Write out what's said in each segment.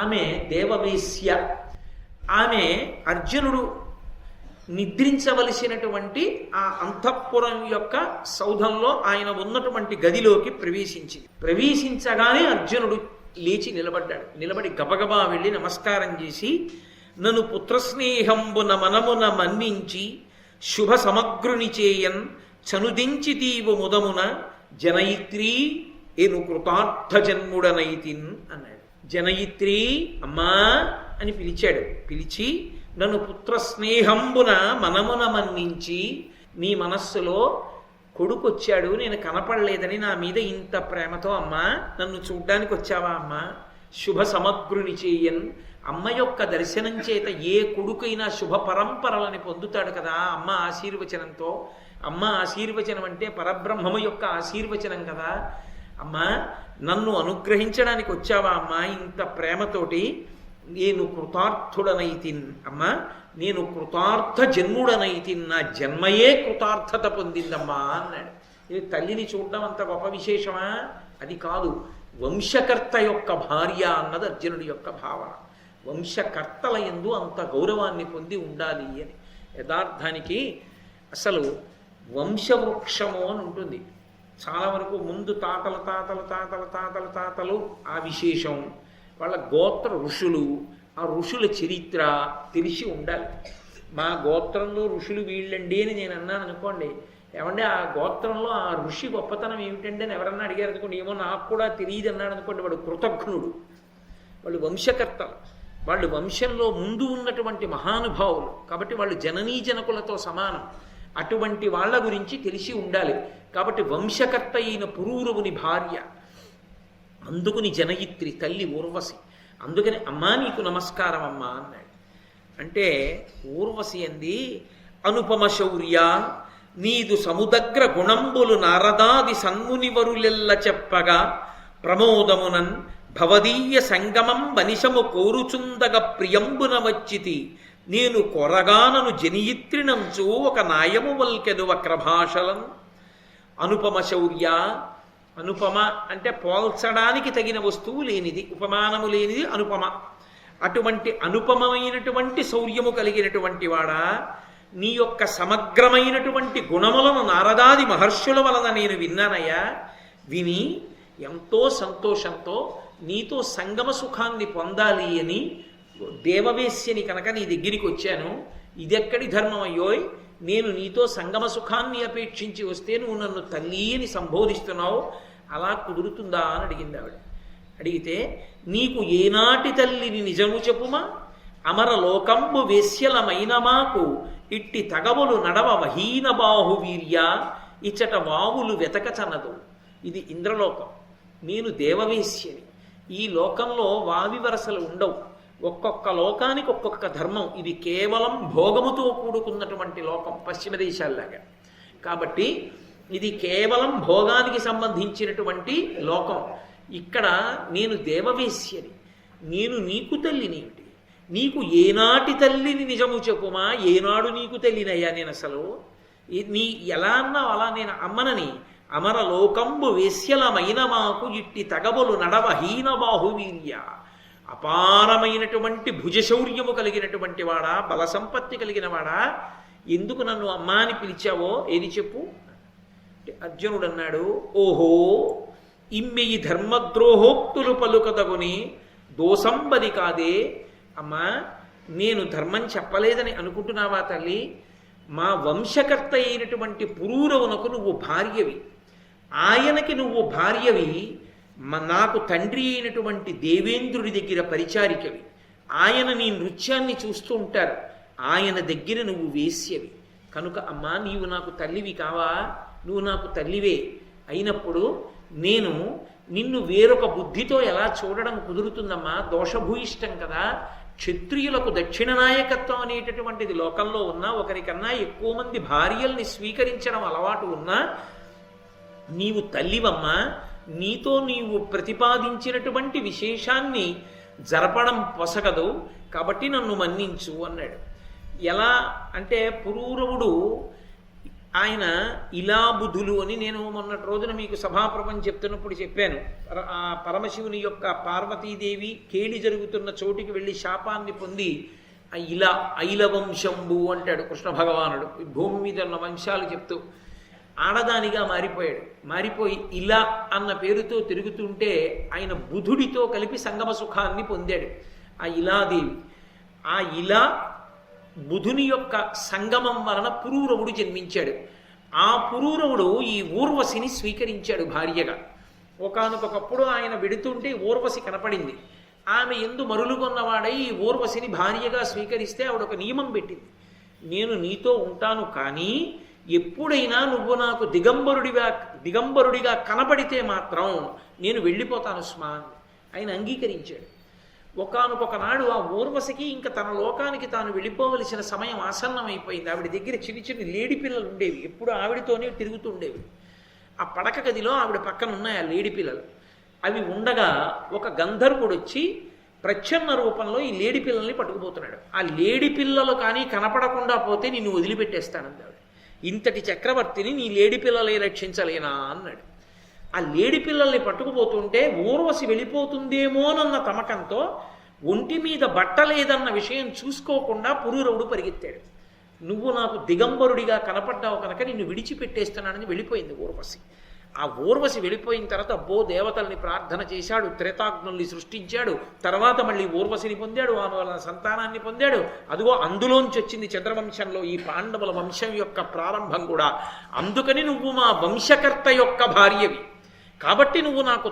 ఆమె దేవవేశ్య. ఆమె అర్జునుడు నిద్రించవలసినటువంటి ఆ అంతఃపురం యొక్క సౌధంలో ఆయన ఉన్నటువంటి గదిలోకి ప్రవేశించగానే అర్జునుడు లేచి నిలబడ్డాడు. నిలబడి గబగబా వెళ్ళి నమస్కారం చేసి, నన్ను పుత్రస్నేహంబున మనమున మన్నించి శుభ సమగ్రుని చేయన్ చనుదించి తీవు ముదమున జనయిత్రీ ఏను కృతార్థ జన్ముడనైతిన్ అన్నాడు. జనయిత్రీ అమ్మా అని పిలిచాడు. పిలిచి నన్ను పుత్రస్నేహంబున మనమున మన్నించి, నీ మనస్సులో కొడుకొచ్చాడు, నేను కనపడలేదని నా మీద ఇంత ప్రేమతో అమ్మా నన్ను చూడ్డానికి వచ్చావా అమ్మా? శుభ సమగ్రుని చేయన్, అమ్మ యొక్క దర్శనం చేత ఏ కొడుకైనా శుభ పరంపరలని పొందుతాడు కదా అమ్మ ఆశీర్వచనంతో. అమ్మ ఆశీర్వచనం అంటే పరబ్రహ్మము యొక్క ఆశీర్వచనం కదా. అమ్మా నన్ను అనుగ్రహించడానికి వచ్చావా అమ్మా ఇంత ప్రేమతోటి? నేను కృతార్థుడనైతిన్ అమ్మా, నేను కృతార్థ జన్ముడనైతిన్, నా జన్మయే కృతార్థత పొందిందమ్మా అన్నాడు. ఇది తల్లిని చూడడం అంత గొప్ప విశేషమా? అది కాదు, వంశకర్త యొక్క భార్య అన్నది అర్జునుడి యొక్క భావన. వంశకర్తల యందు అంత గౌరవాన్ని పొంది ఉండాలి అని. యథార్థానికి అసలు వంశవృక్షము అని ఉంటుంది. చాలా వరకు ముందు తాతల తాతల తాతల తాతల తాతలు ఆ విశేషం, వాళ్ళ గోత్ర ఋషులు, ఆ ఋషుల చరిత్ర తెలిసి ఉండాలి. మా గోత్రంలో ఋషులు వీళ్ళండి అని నేను అన్నాను అనుకోండి, ఏమంటే ఆ గోత్రంలో ఆ ఋషి గొప్పతనం ఏమిటండి అని ఎవరన్నా అడిగారు అనుకోండి, ఏమో నాకు కూడా తెలియదు అన్నాడు అనుకోండి, వాడు కృతజ్ఞుడు. వాళ్ళు వంశకర్తలు, వాళ్ళు వంశంలో ముందు ఉన్నటువంటి మహానుభావులు కాబట్టి వాళ్ళు జననీ జనకులతో సమానం. అటువంటి వాళ్ళ గురించి తెలిసి ఉండాలి. కాబట్టి వంశకర్త అయిన పురూరవుని భార్య, అందుకుని జనయిత్రి తల్లి ఊర్వశి. అందుకని అమ్మా నీకు నమస్కారం అమ్మా అన్నాడు. అంటే ఊర్వశి అంది, అనుపమ శౌర్య నీదు సముదగ్ర గుణంబులు నారదాది సన్మునివరులెల్ల చెప్పగా ప్రమోదమునన్ భవదీయ సంగమం వనిషము కోరుచుందగ ప్రియంబున వచ్చితి నేను కొరగానను జనియిత్రినంచు ఒక నాయము వల్కెదు వక్రభాషలం. అనుపమ శౌర్య, అనుపమ అంటే పోల్చడానికి తగిన వస్తువు లేనిది, ఉపమానము లేనిది అనుపమ. అటువంటి అనుపమమైనటువంటి శౌర్యము కలిగినటువంటి వాడా, నీ యొక్క సమగ్రమైనటువంటి గుణములను నారదాది మహర్షుల వలన నేను విన్నానయ్యా. విని ఎంతో సంతోషంతో నీతో సంగమ సుఖాన్ని పొందాలి అని దేవవేశ్యని కనుక నీ దగ్గరికి వచ్చాను. ఇదెక్కడి ధర్మం అయ్యోయ్, నేను నీతో సంగమ సుఖాన్ని అపేక్షించి వస్తే నువ్వు నన్ను తల్లి అని సంబోధిస్తున్నావు, అలా కుదురుతుందా అని అడిగింది ఆవిడ. అడిగితే, నీకు ఏనాటి తల్లిని నిజము చెప్పుమా, అమర లోకంబు వేశ్యలమైన మాకు ఇట్టి తగవులు నడవ వహీన బాహువీర్య ఇచ్చట వావులు వెతకచనదు. ఇది ఇంద్రలోకం, నేను దేవవేశ్యని. ఈ లోకంలో వావి వరసలు ఉండవు. ఒక్కొక్క లోకానికి ఒక్కొక్క ధర్మం. ఇది కేవలం భోగముతో కూడుకున్నటువంటి లోకం, పశ్చిమ దేశాల్లాగా. కాబట్టి ఇది కేవలం భోగానికి సంబంధించినటువంటి లోకం. ఇక్కడ నేను దేవవేశ్యని, నేను నీకు తల్లినేమిటి? నీకు ఏనాటి తల్లిని నిజము చెప్పుమా, ఏనాడు నీకు తల్లినయ్యా నేను అసలు? నీ ఎలా అన్నావు అలా నేను అమ్మనని. అమర లోకంబు వేశ్యలమైన మాకు ఇట్టి తగబులు నడవహీన బాహువీర్య, అపారమైనటువంటి భుజశౌర్యము కలిగినటువంటి వాడా, బల సంపత్తి కలిగిన వాడా, ఎందుకు నన్ను అమ్మా అని పిలిచావో ఏది చెప్పు? అర్జునుడు అన్నాడు, ఓహో ఇమ్మెయి ధర్మద్రోహోక్తులు పలుకదగుని దోసంబది కాదే. అమ్మా నేను ధర్మం చెప్పలేదని అనుకుంటున్నావా తల్లి? మా వంశకర్త అయినటువంటి పురూరవునకు నువ్వు భార్యవి, ఆయనకి నువ్వు భార్యవి, నాకు తండ్రి అయినటువంటి దేవేంద్రుడి దగ్గర పరిచారికవి. ఆయన నీ నృత్యాన్ని చూస్తూ ఉంటారు, ఆయన దగ్గర నువ్వు వేశ్యవి. కనుక అమ్మా నీవు నాకు తల్లివి కావా? నువ్వు నాకు తల్లివే అయినప్పుడు నేను నిన్ను వేరొక బుద్ధితో ఎలా చూడడం కుదురుతుందమ్మా? దోషభూయిష్టం కదా. క్షత్రియులకు దక్షిణ నాయకత్వం అనేటటువంటిది లోకంలో ఉన్నా, ఒకరికన్నా ఎక్కువ మంది భార్యల్ని స్వీకరించడం అలవాటు ఉన్నా, నీవు తల్లివమ్మా, నీతో నీవు ప్రతిపాదించినటువంటి విశేషాన్ని జరపడం పొసగదు, కాబట్టి నన్ను మన్నించు అన్నాడు. ఎలా అంటే పురూరవుడు ఆయన ఇలా బుధులు అని నేను మొన్నటి రోజున మీకు సభాప్రభం చెప్తున్నప్పుడు చెప్పాను. ఆ పరమశివుని యొక్క పార్వతీదేవి కేళి జరుగుతున్న చోటికి వెళ్ళి శాపాన్ని పొంది ఇలా ఐల వంశంబు అంటాడు కృష్ణ భగవానుడు. భూమి మీద ఉన్న వంశాలు చెప్తూ ఆడదానిగా మారిపోయాడు. మారిపోయి ఇలా అన్న పేరుతో తిరుగుతుంటే ఆయన బుధుడితో కలిపి సంగమ సుఖాన్ని పొందాడు ఆ ఇలాదేవి. ఆ ఇలా బుధుని యొక్క సంగమం వలన పురూరవుడు జన్మించాడు. ఆ పురూరవుడు ఈ ఊర్వశిని స్వీకరించాడు భార్యగా. ఒకానొకప్పుడు ఆయన వెడుతుంటే ఊర్వశి కనపడింది. ఆమె ఎందు మరులుగొన్నవాడై ఈ ఊర్వశిని భార్యగా స్వీకరిస్తే ఆవిడ ఒక నియమం పెట్టింది. నేను నీతో ఉంటాను, కానీ ఎప్పుడైనా నువ్వు నాకు దిగంబరుడిగా కనపడితే మాత్రం నేను వెళ్ళిపోతాను స్మా. ఆయన అంగీకరించాడు. ఒకానొక నాడు ఆ ఊర్వశికి ఇంకా తన లోకానికి తాను వెళ్ళిపోవలసిన సమయం ఆసన్నమైపోయింది. ఆవిడ దగ్గర చిన్ని చిన్ని లేడి పిల్లలు ఉండేవి, ఎప్పుడు ఆవిడతోనే తిరుగుతూ ఉండేవి. ఆ పడక గదిలో ఆవిడ పక్కన ఉన్నాయి ఆ లేడి పిల్లలు. అవి ఉండగా ఒక గంధర్వుడు వచ్చి ప్రచ్ఛన్న రూపంలో ఈ లేడి పిల్లల్ని పట్టుకుపోతున్నాడు. ఆ లేడి పిల్లలు కానీ కనపడకుండా పోతే నిన్ను వదిలిపెట్టేస్తానంది ఆవిడ. ఇంతటి చక్రవర్తిని నీ లేడి పిల్లలే రక్షించలేనా అన్నాడు. ఆ లేడి పిల్లల్ని పట్టుకుపోతుంటే ఊర్వశి వెళ్ళిపోతుందేమోనన్న తమకంతో ఒంటి మీద బట్ట లేదన్న విషయం చూసుకోకుండా పురూరవుడు పరిగెత్తాడు. నువ్వు నాకు దిగంబరుడిగా కనపడ్డావు కనుక నిన్ను విడిచిపెట్టేస్తున్నానని వెళ్ళిపోయింది ఊర్వశి. ఆ ఊర్వశి వెళ్ళిపోయిన తర్వాత అబ్బో దేవతల్ని ప్రార్థన చేశాడు, త్రేతాగ్నుల్ని సృష్టించాడు, తర్వాత మళ్ళీ ఊర్వశిని పొందాడు, ఆమె వల్ల సంతానాన్ని పొందాడు. అదిగో అందులోంచి వచ్చింది చంద్రవంశంలో ఈ పాండవుల వంశం యొక్క ప్రారంభం కూడా. అందుకని నువ్వు మా వంశకర్త యొక్క భార్యవి, కాబట్టి నువ్వు నాకు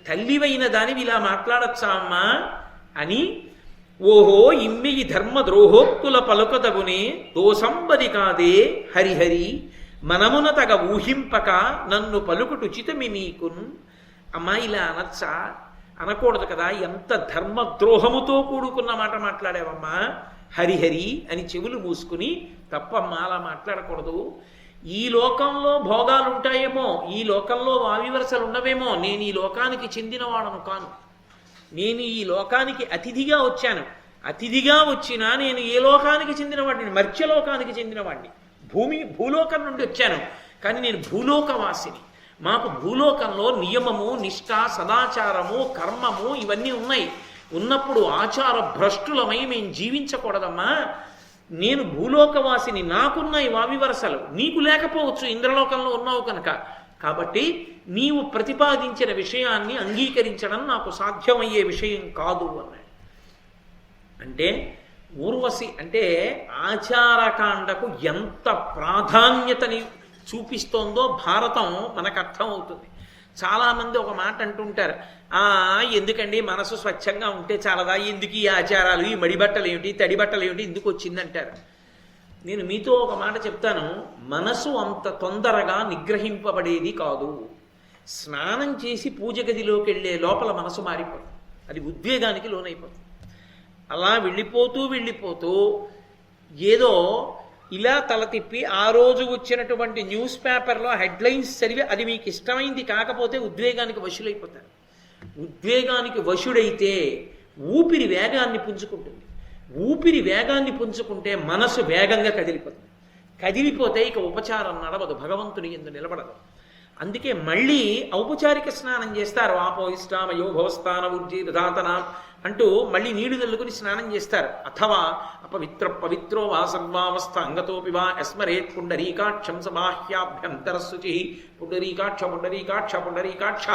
తల్లివైన దానివి ఇలా మాట్లాడచ్చా అమ్మా అని. ఓహో ఇమ్మియి ధర్మద్రోహోక్తుల పలుకదగునే దోసంబది కాదే హరిహరి మనమున తగ ఊహింపక నన్ను పలుకుటుచితమి నీకున్. అమ్మా ఇలా అనొచ్చా? అనకూడదు కదా, ఎంత ధర్మద్రోహముతో కూడుకున్న మాట మాట్లాడావమ్మా. హరిహరి అని చెవులు మూసుకుని, తప్పమ్మా అలా మాట్లాడకూడదు. ఈ లోకంలో భోగాలుంటాయేమో, ఈ లోకంలో వావివరసలు ఉండవేమో, నేను ఈ లోకానికి చెందినవాడను కాను. నేను ఈ లోకానికి అతిథిగా వచ్చాను. అతిథిగా వచ్చినా నేను ఏ లోకానికి చెందినవాడిని? మర్త్యలోకానికి చెందినవాడిని. భూలోకం నుండి వచ్చాను, కానీ నేను భూలోకవాసిని. మాకు భూలోకంలో నియమము, నిష్ఠ, సదాచారము, కర్మము ఇవన్నీ ఉన్నాయి. ఉన్నప్పుడు ఆచార భ్రష్టులమై మేము జీవించకూడదమ్మా. నేను భూలోకవాసిని, నాకున్నాయి వావివరసలు, నీకు లేకపోవచ్చు, ఇంద్రలోకంలో ఉన్నావు కనుక. కాబట్టి నీవు ప్రతిపాదించిన విషయాన్ని అంగీకరించడం నాకు సాధ్యమయ్యే విషయం కాదు అన్నాడు. అంటే ఊర్వశి అంటే ఆచారకాండకు ఎంత ప్రాధాన్యతని చూపిస్తోందో భారతం మనకు అర్థమవుతుంది. చాలామంది ఒక మాట అంటుంటారు, ఎందుకండి మనసు స్వచ్ఛంగా ఉంటే చాలదా, ఎందుకు ఈ ఆచారాలు, ఈ మడిబట్టలు ఏమిటి, తడిబట్టలు ఏమిటి, ఎందుకు వచ్చిందంటారు. నేను మీతో ఒక మాట చెప్తాను, మనసు అంత తొందరగా నిగ్రహింపబడేది కాదు. స్నానం చేసి పూజ గదిలోకి వెళ్ళే లోపల మనసు మారిపోతుంది, అది ఉద్వేగానికి లోనైపోతుంది. అలా వెళ్ళిపోతూ ఏదో ఇలా తల తిప్పి ఆ రోజు వచ్చినటువంటి న్యూస్ పేపర్లో హెడ్లైన్స్ చదివి అది మీకు ఇష్టమైంది కాకపోతే ఉద్వేగానికి వశులైపోతారు. ఉద్వేగానికి వశుడైతే ఊపిరి వేగాన్ని పుంజుకుంటుంది. ఊపిరి వేగాన్ని పుంజుకుంటే మనసు వేగంగా కదిలిపోతుంది. కదిలిపోతే ఇక ఉపచారం నడవదు, భగవంతుని యందు నిలబడదు. అందుకే మళ్ళీ ఔపచారిక స్నానం చేస్తారు. ఆపోయిష్టామయో భవస్థాన ఉజ్జీర్ధాతన అంటూ మళ్ళీ నీళ్లు చల్లుకుని స్నానం చేస్తారు. అథవా పవిత్రో వా సర్వావస్థ అంగతోపి వా యస్మరేత్ పుండరీకాక్షం సబాహ్యాభ్యంతరశుచి పుండరీకాక్ష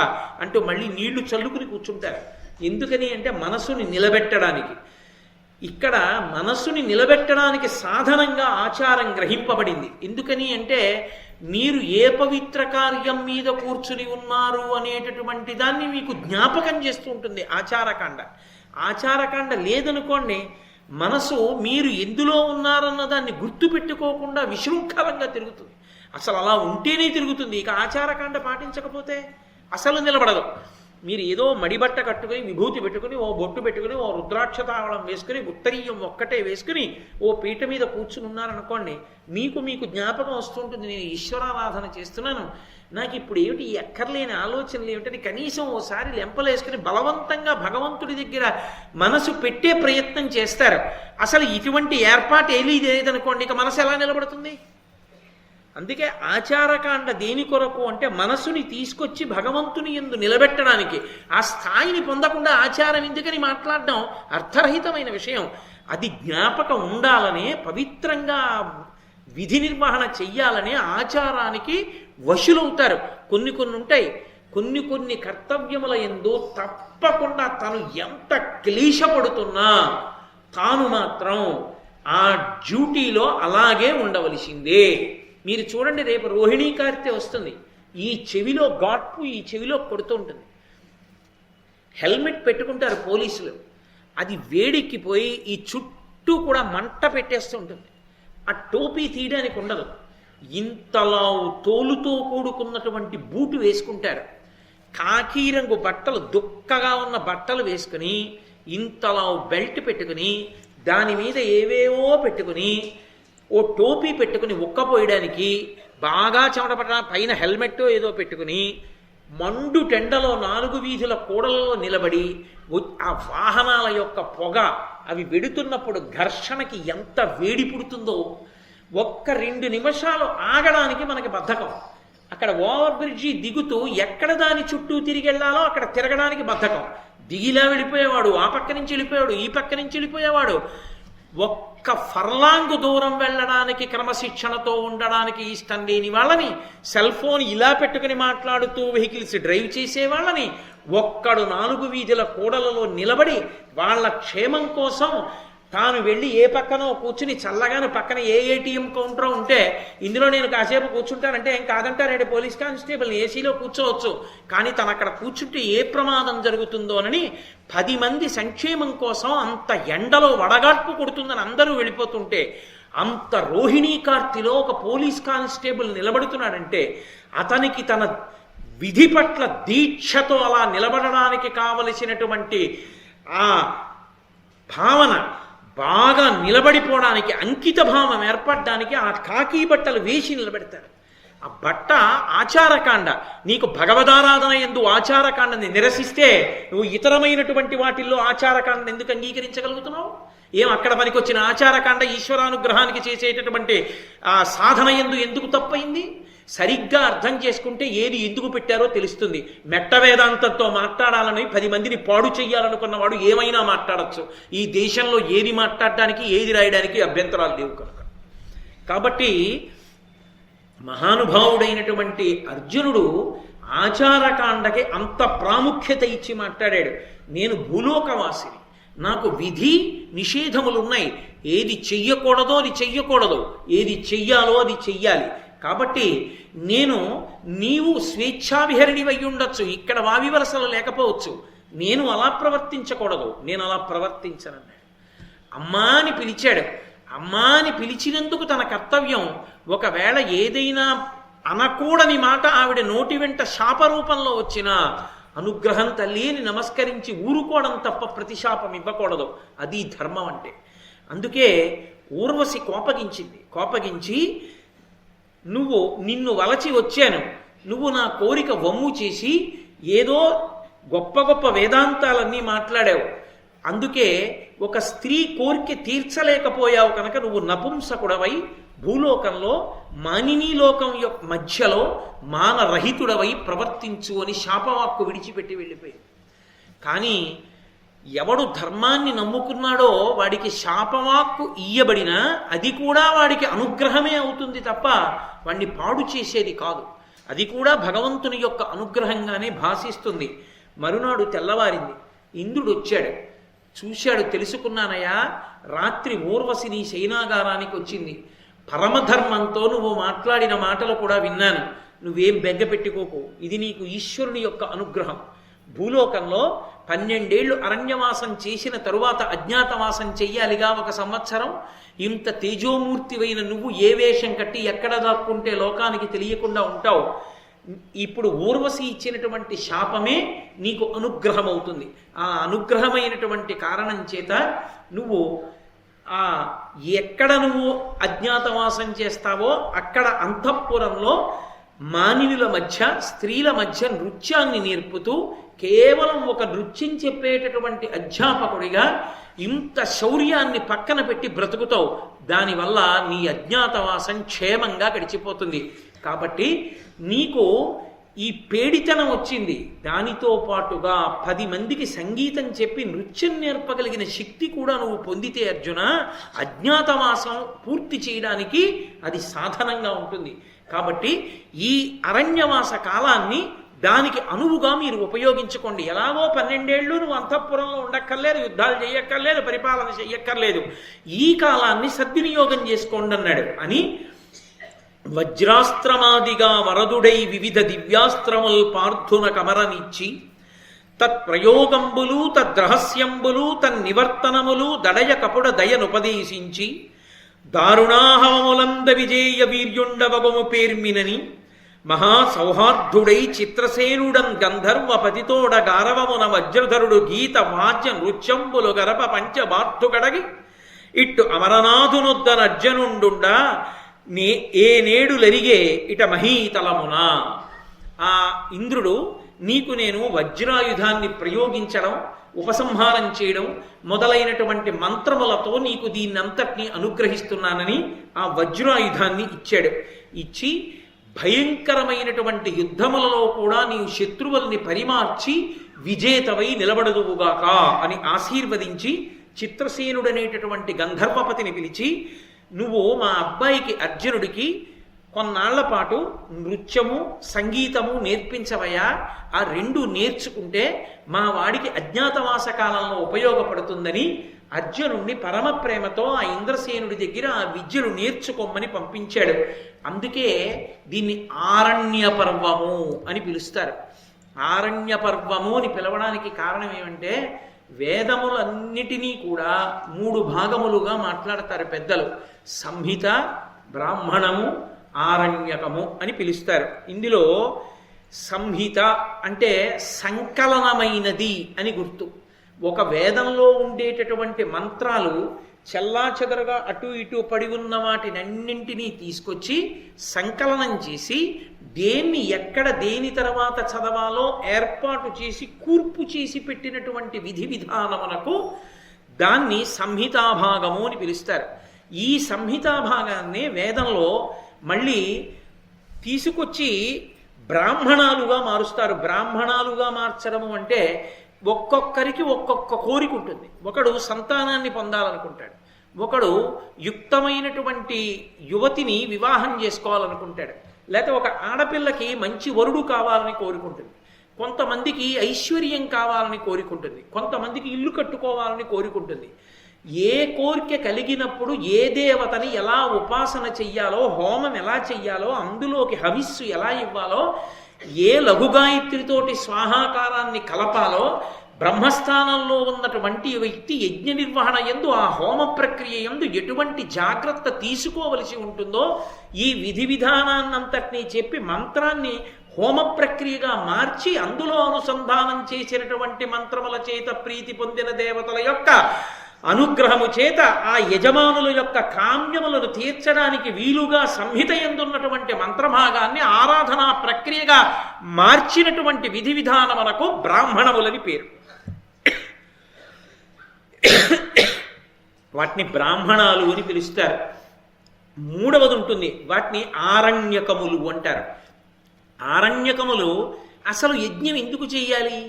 అంటూ మళ్ళీ నీళ్లు చల్లుకుని కూర్చుంటారు. ఎందుకని అంటే మనసుని నిలబెట్టడానికి. ఇక్కడ మనస్సుని నిలబెట్టడానికి సాధనంగా ఆచారం గ్రహింపబడింది. ఎందుకని అంటే మీరు ఏ పవిత్ర కార్యం మీద కూర్చుని ఉన్నారు అనేటటువంటి దాన్ని మీకు జ్ఞాపకం చేస్తూ ఉంటుంది ఆచారకాండ. ఆచారకాండ లేదనుకోండి, మనసు మీరు ఎందులో ఉన్నారన్న దాన్ని గుర్తుపెట్టుకోకుండా విశృంఖలంగా తిరుగుతుంది. అసలు అలా ఉంటేనే తిరుగుతుంది. ఇక ఆచారకాండ పాటించకపోతే అసలు నిలబడదు. మీరు ఏదో మడిబట్ట కట్టుకుని, విభూతి పెట్టుకుని, ఓ బొట్టు పెట్టుకుని, ఓ రుద్రాక్ష తావళం వేసుకుని, ఉత్తరీయం ఒక్కటే వేసుకుని ఓ పీట మీద కూర్చుని ఉన్నారనుకోండి, మీకు జ్ఞాపకం వస్తుంటుంది, నేను ఈశ్వరారాధన చేస్తున్నాను, నాకు ఇప్పుడు ఏమిటి ఎక్కర్లేని ఆలోచనలు ఏమిటని కనీసం ఓసారి లెంపలేసుకుని బలవంతంగా భగవంతుడి దగ్గర మనసు పెట్టే ప్రయత్నం చేస్తారు. అసలు ఇటువంటి ఏర్పాటు ఏమీ లేదనుకోండి, ఇక మనసు ఎలా నిలబడుతుంది? అందుకే ఆచారకాండ దేని కొరకు అంటే మనసుని తీసుకొచ్చి భగవంతుని యందు నిలబెట్టడానికి. ఆ స్థాయిని పొందకుండా ఆచారం ఎందుకని మాట్లాడడం అర్థరహితమైన విషయం. అది జ్ఞాపకం ఉండాలనే, పవిత్రంగా విధి నిర్వహణ చెయ్యాలనే ఆచారానికి వశులవుతారు. కొన్ని ఉంటాయి, కొన్ని కర్తవ్యముల యందు తప్పకుండా తను ఎంత క్లేశపడుతున్నా తాను మాత్రం ఆ డ్యూటీలో అలాగే ఉండవలసిందే. మీరు చూడండి, రేపు రోహిణీ కార్తె వస్తుంది. ఈ చెవిలో గాట్పు ఈ చెవిలో కొడుతూ ఉంటుంది. హెల్మెట్ పెట్టుకుంటారు పోలీసులు, అది వేడెక్కిపోయి ఈ చుట్టూ కూడా మంట పెట్టేస్తూ ఉంటుంది. ఆ టోపీ తీయడానికి ఉండదు. ఇంతలా తోలుతో కూడుకున్నటువంటి బూటు వేసుకుంటారు. కాకి రంగు బట్టలు, దుక్కగా ఉన్న బట్టలు వేసుకుని, ఇంతలా బెల్ట్ పెట్టుకుని, దాని మీద ఏవేవో పెట్టుకుని, ఓ టోపీ పెట్టుకుని ఉక్కపోయడానికి, బాగా చెమటపట్ట పైన హెల్మెట్ ఏదో పెట్టుకుని, మండు టెండలో 4 వీధుల కూడలలో నిలబడి ఆ వాహనాల యొక్క పొగ అవి వెడుతున్నప్పుడు ఘర్షణకి ఎంత వేడి పుడుతుందో. ఒక్క 2 నిమిషాలు ఆగడానికి మనకి బద్ధకం. అక్కడ ఓవర్ బ్రిడ్జి దిగుతూ ఎక్కడ దాని చుట్టూ తిరిగి వెళ్ళాలో అక్కడ తిరగడానికి బద్ధకం. దిగిలా వెళ్ళిపోయేవాడు, ఆ పక్క నుంచి వెళ్ళిపోయాడు, ఈ పక్క నుంచి వెళ్ళిపోయేవాడు. ఒక్క ఫర్లాంగు దూరం వెళ్ళడానికి క్రమశిక్షణతో ఉండడానికి ఇష్టం లేని వాళ్ళని, సెల్ ఫోన్ ఇలా పెట్టుకుని మాట్లాడుతూ వెహికల్స్ డ్రైవ్ చేసే వాళ్ళని, ఒక్కడు 4 వీధుల కూడలలో నిలబడి వాళ్ళ క్షేమం కోసం తాను వెళ్ళి ఏ పక్కనో కూర్చుని, చల్లగాను పక్కన ఏ ఏటీఎం కౌంటర్ ఉంటే ఇందులో నేను కాసేపు కూర్చుంటానంటే ఏం కాదంటారంటే పోలీస్ కానిస్టేబుల్ ఏసీలో కూర్చోవచ్చు, కానీ తను అక్కడ కూర్చుంటే ఏ ప్రమాదం జరుగుతుందోనని 10 మంది సంక్షేమం కోసం అంత ఎండలో వడగాడ్పు కొడుతుందని అందరూ వెళ్ళిపోతుంటే, అంత రోహిణీ కార్తిలో ఒక పోలీస్ కానిస్టేబుల్ నిలబడుతున్నాడంటే అతనికి తన విధి పట్ల దీక్షతో అలా నిలబడడానికి కావలసినటువంటి ఆ భావన బాగా నిలబడిపోవడానికి, అంకిత భావం ఏర్పడడానికి ఆ కాకి బట్టలు వేసి నిలబెడతారు. ఆ బట్ట ఆచారకాండ. నీకు భగవదారాధన యందు ఆచారకాండని నిరసిస్తే నువ్వు ఇతరమైనటువంటి వాటిల్లో ఆచారకాండని ఎందుకు అంగీకరించగలుగుతున్నావు? ఏం అక్కడ పనికొచ్చిన ఆచారకాండ ఈశ్వరానుగ్రహానికి చేసేటటువంటి ఆ సాధన యందు ఎందుకు తప్పయింది? సరిగ్గా అర్థం చేసుకుంటే ఏది ఎందుకు పెట్టారో తెలుస్తుంది. మెట్ట వేదాంతంతో మాట్లాడాలని 10 మందిని పాడు చెయ్యాలనుకున్న వాడు ఏమైనా మాట్లాడచ్చు. ఈ దేశంలో ఏది మాట్లాడడానికి ఏది రాయడానికి అభ్యంతరాలు లేవు కనుక. కాబట్టి మహానుభావుడైనటువంటి అర్జునుడు ఆచారకాండకి అంత ప్రాముఖ్యత ఇచ్చి మాట్లాడాడు. నేను భూలోకవాసిని, నాకు విధి నిషేధములు ఉన్నాయి. ఏది చెయ్యకూడదో అది చెయ్యకూడదు, ఏది చెయ్యాలో అది చెయ్యాలి. కాబట్టి నీవు స్వేచ్ఛావిహరిణి అయి ఉండొచ్చు, ఇక్కడ వావి వరసలు లేకపోవచ్చు, నేను అలా ప్రవర్తించకూడదు, నేను అలా ప్రవర్తించనన్నాడు. అమ్మా అని పిలిచాడు. అమ్మా అని పిలిచినందుకు తన కర్తవ్యం. ఒకవేళ ఏదైనా అనకూడని మాట ఆవిడ నోటి వెంట శాపరూపంలో వచ్చినా అనుగ్రహం తల్లి అని నమస్కరించి ఊరుకోవడం తప్ప ప్రతిశాపం ఇవ్వకూడదు. అది ధర్మం అంటే. అందుకే ఊర్వశి కోపగించి నిన్ను వలచి వచ్చాను, నువ్వు నా కోరిక వమ్ము చేసి ఏదో గొప్ప గొప్ప వేదాంతాలన్నీ మాట్లాడావు, అందుకే ఒక స్త్రీ కోరిక తీర్చలేకపోయావు కనుక నువ్వు నపుంసకుడవై భూలోకంలో మానినీ లోకం యొక్క మధ్యలో మానరహితుడవై ప్రవర్తించు అని శాపవాక్కు విడిచిపెట్టి వెళ్ళిపోయి. కానీ ఎవడు ధర్మాన్ని నమ్ముకున్నాడో వాడికి శాపవాక్కు ఇయ్యబడినా అది కూడా వాడికి అనుగ్రహమే అవుతుంది తప్ప వాడిని పాడు చేసేది కాదు. అది కూడా భగవంతుని యొక్క అనుగ్రహంగానే భాషిస్తుంది. మరునాడు తెల్లవారింది. ఇంద్రుడు వచ్చాడు, చూశాడు. తెలుసుకున్నానయ్యా, రాత్రి ఊర్వశి నీ శయనాగారానికి వచ్చింది. పరమధర్మంతో నువ్వు మాట్లాడిన మాటలు కూడా విన్నాను. నువ్వేం బెగ్గ పెట్టుకోకు, ఇది నీకు ఈశ్వరుని యొక్క అనుగ్రహం. భూలోకంలో 12 ఏళ్ళు అరణ్యవాసం చేసిన తరువాత అజ్ఞాతవాసం చెయ్యాలిగా 1 సంవత్సరం. ఇంత తేజోమూర్తివైన నువ్వు ఏ వేషం కట్టి ఎక్కడ దాక్కుంటే లోకానికి తెలియకుండా ఉంటావు. ఇప్పుడు ఊర్వశి ఇచ్చినటువంటి శాపమే నీకు అనుగ్రహం అవుతుంది. ఆ అనుగ్రహమైనటువంటి కారణం చేత నువ్వు ఎక్కడ నువ్వు అజ్ఞాతవాసం చేస్తావో అక్కడ అంతఃపురంలో మానవుల మధ్య స్త్రీల మధ్య నృత్యాన్ని నేర్పుతూ కేవలం ఒక నృత్యం చెప్పేటటువంటి అధ్యాపకుడిగా ఇంత శౌర్యాన్ని పక్కన పెట్టి బ్రతుకుతావు. దానివల్ల నీ అజ్ఞాతవాసం క్షేమంగా గడిచిపోతుంది. కాబట్టి నీకు ఈ పేడితనం వచ్చింది, దానితో పాటుగా 10 మందికి సంగీతం చెప్పి నృత్యం నేర్పగలిగిన శక్తి కూడా నువ్వు పొందితే అర్జున, అజ్ఞాతవాసం పూర్తి చేయడానికి అది సాధనంగా ఉంటుంది. కాబట్టి ఈ అరణ్యవాస కాలాన్ని దానికి అనువుగా మీరు ఉపయోగించుకోండి. ఎలాగో 12 ఏళ్ళు నువ్వు అంతఃపురంలో ఉండక్కర్లేదు, యుద్ధాలు చేయక్కర్లేదు, పరిపాలన చెయ్యక్కర్లేదు, ఈ కాలాన్ని సద్వినియోగం చేసుకోండి అన్నాడు. అని వజ్రాస్త్రమాదిగా వరదుడై వివిధ దివ్యాస్త్రముల్ పార్థున కమరనిచ్చి తత్ప్రయోగంబులు తద్రహస్యంబులు తన్నివర్తనములు దడయ కపుడ దయనుపదేశించి దారుణాహవములంద విజేయ వీర్యుండవగము పేర్మినని మహాసౌహార్ధుడై చిత్రసేనుడం గంధర్వ పతితోడ గారవమున వజ్రధరుడు గీత వాద్య నృత్యంబులు గరప పంచబార్ధు గడగి ఇట్టు అమరనాథునొద్దన అర్జునుండుండా ఏ నేడులరిగే ఇట మహీతలమున. ఆ ఇంద్రుడు నీకు నేను వజ్రాయుధాన్ని ప్రయోగించడం, ఉపసంహారం చేయడం మొదలైనటువంటి మంత్రములతో నీకు దీన్నంతటినీ అనుగ్రహిస్తున్నానని ఆ వజ్రాయుధాన్ని ఇచ్చాడు. ఇచ్చి భయంకరమైనటువంటి యుద్ధములలో కూడా నీవు శత్రువుల్ని పరిమార్చి విజేతవై నిలబడదువుగాక అని ఆశీర్వదించి చిత్రసేనుడనేటటువంటి గంధర్వపతిని పిలిచి, నువ్వు మా అబ్బాయికి అర్జునుడికి కొన్నాళ్ల పాటు నృత్యము సంగీతము నేర్పించవయ్యా. ఆ 2 నేర్చుకుంటే మా వాడికి అజ్ఞాతవాస కాలంలో ఉపయోగపడుతుందని అర్జునుడిని పరమ ప్రేమతో ఆ ఇంద్రసేనుడి దగ్గర ఆ విద్యను నేర్చుకోమని పంపించాడు. అందుకే దీన్ని ఆరణ్య పర్వము అని పిలుస్తారు. ఆరణ్య పర్వము అని పిలవడానికి కారణం ఏమంటే, వేదములన్నిటినీ కూడా 3 భాగములుగా మాట్లాడతారు పెద్దలు. సంహిత, బ్రాహ్మణము, ఆరణ్యకము అని పిలుస్తారు. ఇందులో సంహిత అంటే సంకలనమైనది అని గుర్తు. ఒక వేదంలో ఉండేటటువంటి మంత్రాలు చెల్లాచెదరగా అటు ఇటు పడి ఉన్న వాటినన్నింటినీ తీసుకొచ్చి సంకలనం చేసి దేన్ని ఎక్కడ దేని తర్వాత చదవాలో ఏర్పాటు చేసి కూర్పు చేసి పెట్టినటువంటి విధి విధానమునకు దాన్ని సంహితాభాగము అని పిలుస్తారు. ఈ సంహితాభాగాన్ని వేదంలో మళ్ళీ తీసుకొచ్చి బ్రాహ్మణాలుగా మారుస్తారు. బ్రాహ్మణాలుగా మార్చడము అంటే ఒక్కొక్కరికి ఒక్కొక్క కోరిక ఉంటుంది. ఒకడు సంతానాన్ని పొందాలనుకుంటాడు, ఒకడు యుక్తమైనటువంటి యువతిని వివాహం చేసుకోవాలనుకుంటాడు, లేకపోతే ఒక ఆడపిల్లకి మంచి వరుడు కావాలని కోరుకుంటుంది, కొంతమందికి ఐశ్వర్యం కావాలని కోరుకుంటుంది, కొంతమందికి ఇల్లు కట్టుకోవాలని కోరుకుంటుంది. ఏ కోరిక కలిగినప్పుడు ఏ దేవతని ఎలా ఉపాసన చెయ్యాలో, హోమం ఎలా చెయ్యాలో, అందులోకి హవిస్సు ఎలా ఇవ్వాలో, ఏ లఘుగాయత్రితోటి స్వాహాకారాన్ని కలపాలో, బ్రహ్మస్థానంలో ఉన్నటువంటి వ్యక్తి యజ్ఞ నిర్వహణ యందు ఆ హోమ ప్రక్రియ యందు ఎటువంటి జాగ్రత్త తీసుకోవలసి ఉంటుందో ఈ విధి విధానాన్నంతటినీ చెప్పి మంత్రాన్ని హోమ ప్రక్రియగా మార్చి అందులో అనుసంధానం చేసినటువంటి మంత్రముల చేత ప్రీతి పొందిన దేవతల యొక్క అనుగ్రహము చేత ఆ యజమానుల యొక్క కామ్యములను తీర్చడానికి వీలుగా సంహిత యందున్నటువంటి మంత్రభాగాన్ని ఆరాధనా ప్రక్రియగా మార్చినటువంటి విధి విధానమునకు బ్రాహ్మణములని పేరు. వాటిని బ్రాహ్మణాలు అని పిలుస్తారు. 3వది ఉంటుంది, వాటిని ఆరణ్యకములు అంటారు. ఆరణ్యకములు అసలు యజ్ఞం ఎందుకు చెయ్యాలి,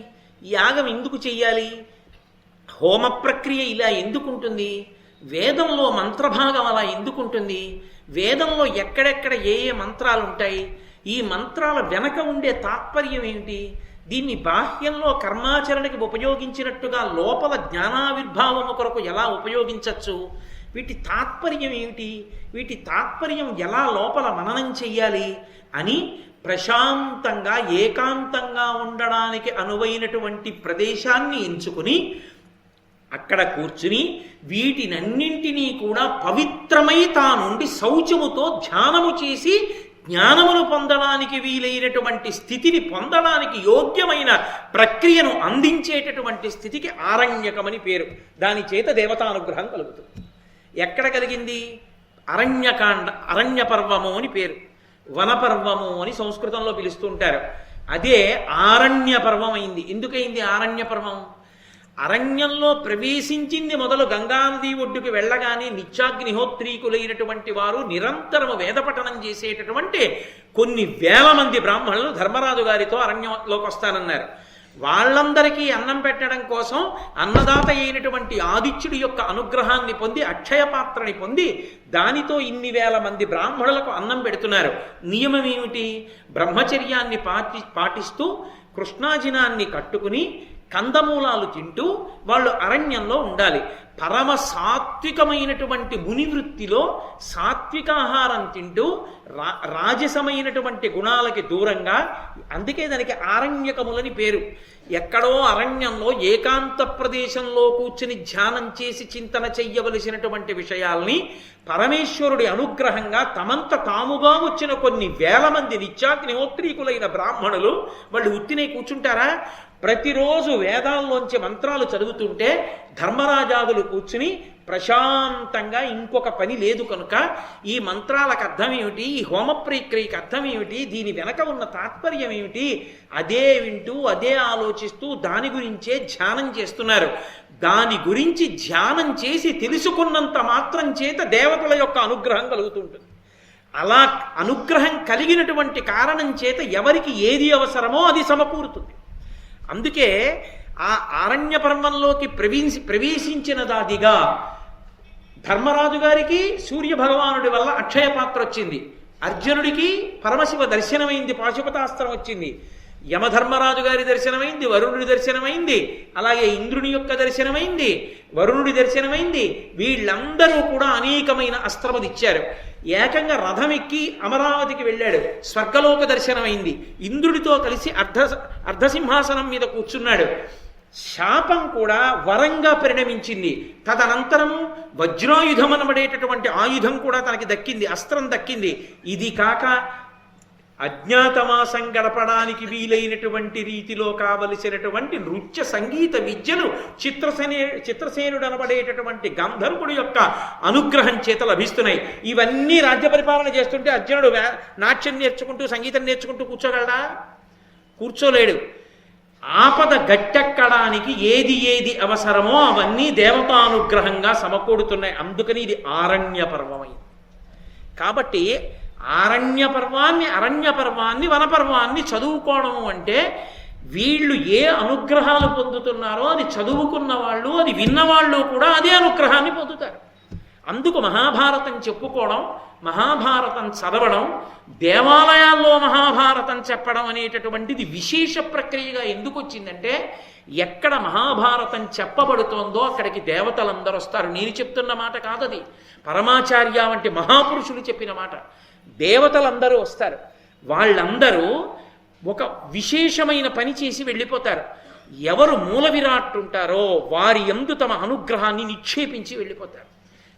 యాగం ఎందుకు చెయ్యాలి, హోమ ప్రక్రియ ఇలా ఎందుకుంటుంది, వేదంలో మంత్రభాగం అలా ఎందుకుంటుంది, వేదంలో ఎక్కడెక్కడ ఏ ఏ మంత్రాలు ఉంటాయి, ఈ మంత్రాల వెనక ఉండే తాత్పర్యం ఏమిటి, దీన్ని బాహ్యంలో కర్మాచరణకి ఉపయోగించినట్టుగా లోపల జ్ఞానావిర్భావము కొరకు ఎలా ఉపయోగించవచ్చు, వీటి తాత్పర్యం ఏమిటి, వీటి తాత్పర్యం ఎలా లోపల మననం చెయ్యాలి అని ప్రశాంతంగా ఏకాంతంగా ఉండడానికి అనువైనటువంటి ప్రదేశాన్ని ఎంచుకుని అక్కడ కూర్చుని వీటినన్నింటినీ కూడా పవిత్రమై తానుండి శౌచముతో ధ్యానము చేసి జ్ఞానమును పొందడానికి వీలైనటువంటి స్థితిని పొందడానికి యోగ్యమైన ప్రక్రియను అందించేటటువంటి స్థితికి ఆరణ్యకమని పేరు. దాని చేత దేవతానుగ్రహం కలుగుతుంది. ఎక్కడ కలిగింది? అరణ్యకాండ, అరణ్య పర్వము అని పేరు. వనపర్వము అని సంస్కృతంలో పిలుస్తుంటారు. అదే ఆరణ్య పర్వం అయింది. ఎందుకయింది ఆరణ్య పర్వం? అరణ్యంలో ప్రవేశించింది మొదలు గంగానది ఒడ్డుకు వెళ్ళగానే నిత్యాగ్నిహోత్రీకులైనటువంటి వారు నిరంతరము వేదపఠనం చేసేటటువంటి కొన్ని వేల మంది బ్రాహ్మణులు ధర్మరాజు గారితో అరణ్యంలోకి వస్తానన్నారు. వాళ్ళందరికీ అన్నం పెట్టడం కోసం అన్నదాత అయినటువంటి ఆదిత్యుడి యొక్క అనుగ్రహాన్ని పొంది అక్షయ పాత్రని పొంది దానితో ఇన్ని వేల మంది బ్రాహ్మణులకు అన్నం పెడుతున్నారు. నియమం ఏమిటి? బ్రహ్మచర్యాన్ని పాటిస్తూ కృష్ణాజినాన్ని కట్టుకుని కందమూలాలు తింటూ వాళ్ళు అరణ్యంలో ఉండాలి. పరమ సాత్వికమైనటువంటి మునివృత్తిలో సాత్వికాహారం తింటూ రాజసమైనటువంటి గుణాలకి దూరంగా, అందుకే దానికి ఆరణ్యకములని పేరు. ఎక్కడో అరణ్యంలో ఏకాంత ప్రదేశంలో కూర్చుని ధ్యానం చేసి చింతన చెయ్యవలసినటువంటి విషయాల్ని పరమేశ్వరుడి అనుగ్రహంగా తమంత తాముగా వచ్చిన కొన్ని వేల మంది నిత్యాగ్నిహోత్రీకులైన బ్రాహ్మణులు వాళ్ళు ఉత్తినే కూర్చుంటారా? ప్రతిరోజు వేదాల్లోంచి మంత్రాలు చదువుతుంటే ధర్మరాజాదులు కూర్చుని ప్రశాంతంగా ఇంకొక పని లేదు కనుక ఈ మంత్రాలకు అర్థం ఏమిటి, ఈ హోమ ప్రక్రియకి అర్థం ఏమిటి, దీని వెనక ఉన్న తాత్పర్యం ఏమిటి, అదే వింటూ అదే ఆలోచిస్తూ దాని గురించే ధ్యానం చేస్తున్నారు. దాని గురించి ధ్యానం చేసి తెలుసుకున్నంత మాత్రం చేత దేవతల యొక్క అనుగ్రహం కలుగుతుంటుంది. అలా అనుగ్రహం కలిగినటువంటి కారణం చేత ఎవరికి ఏది అవసరమో అది సమకూరుతుంది. అందుకే ఆ ఆరణ్య పర్వంలోకి ప్రవేశించిన దాదిగా ధర్మరాజు గారికి సూర్య భగవానుడి వల్ల అక్షయ పాత్ర వచ్చింది. అర్జునుడికి పరమశివ దర్శనమైంది, పాశుపతాస్త్రం వచ్చింది. యమధర్మరాజు గారి దర్శనమైంది, వరుణుడి దర్శనమైంది, అలాగే ఇంద్రుని యొక్క దర్శనమైంది, వరుణుడి దర్శనమైంది. వీళ్ళందరూ కూడా అనేకమైన అస్త్రములు ఇచ్చారు. ఏకంగా రథం ఎక్కి అమరావతికి వెళ్ళాడు, స్వర్గలోక దర్శనమైంది. ఇంద్రుడితో కలిసి అర్ధసింహాసనం మీద కూర్చున్నాడు. శాపం కూడా వరంగా పరిణమించింది. తదనంతరము వజ్రాయుధం అనబడేటటువంటి ఆయుధం కూడా తనకి దక్కింది, అస్త్రం దక్కింది. ఇది కాక అజ్ఞాతవాసం గడపడానికి వీలైనటువంటి రీతిలో కావలసినటువంటి నృత్య సంగీత విద్యలు చిత్రసేనుడు అనబడేటటువంటి గంధర్వుడి యొక్క అనుగ్రహం చేత లభిస్తున్నాయి. ఇవన్నీ రాజ్య పరిపాలన చేస్తుంటే అర్జునుడు నాట్యం నేర్చుకుంటూ సంగీతం నేర్చుకుంటూ కూర్చోగలడా? కూర్చోలేడు. ఆపద గట్టెక్కడానికి ఏది ఏది అవసరమో అవన్నీ దేవతానుగ్రహంగా సమకూడుతున్నాయి. అందుకని ఇది ఆరణ్య పర్వమైంది. కాబట్టి ఆరణ్య పర్వాన్ని వనపర్వాన్ని చదువుకోవడం అంటే వీళ్ళు ఏ అనుగ్రహాలు పొందుతున్నారో అది చదువుకున్న వాళ్ళు, అది విన్నవాళ్ళు కూడా అదే అనుగ్రహాన్ని పొందుతారు. అందుకు మహాభారతం చెప్పుకోవడం, మహాభారతం చదవడం, దేవాలయాల్లో మహాభారతం చెప్పడం అనేటటువంటిది విశేష ప్రక్రియగా ఎందుకు వచ్చిందంటే ఎక్కడ మహాభారతం చెప్పబడుతోందో అక్కడికి దేవతలందరూ వస్తారు. నేను చెప్తున్న మాట కాదది, పరమాచార్య వంటి మహాపురుషులు చెప్పిన మాట. దేవతలందరూ వస్తారు. వాళ్ళందరూ ఒక విశేషమైన పని చేసి వెళ్ళిపోతారు. ఎవరు మూల విరాట్ ఉంటారో వారి యందు తమ అనుగ్రహాన్ని నిక్షేపించి వెళ్ళిపోతారు.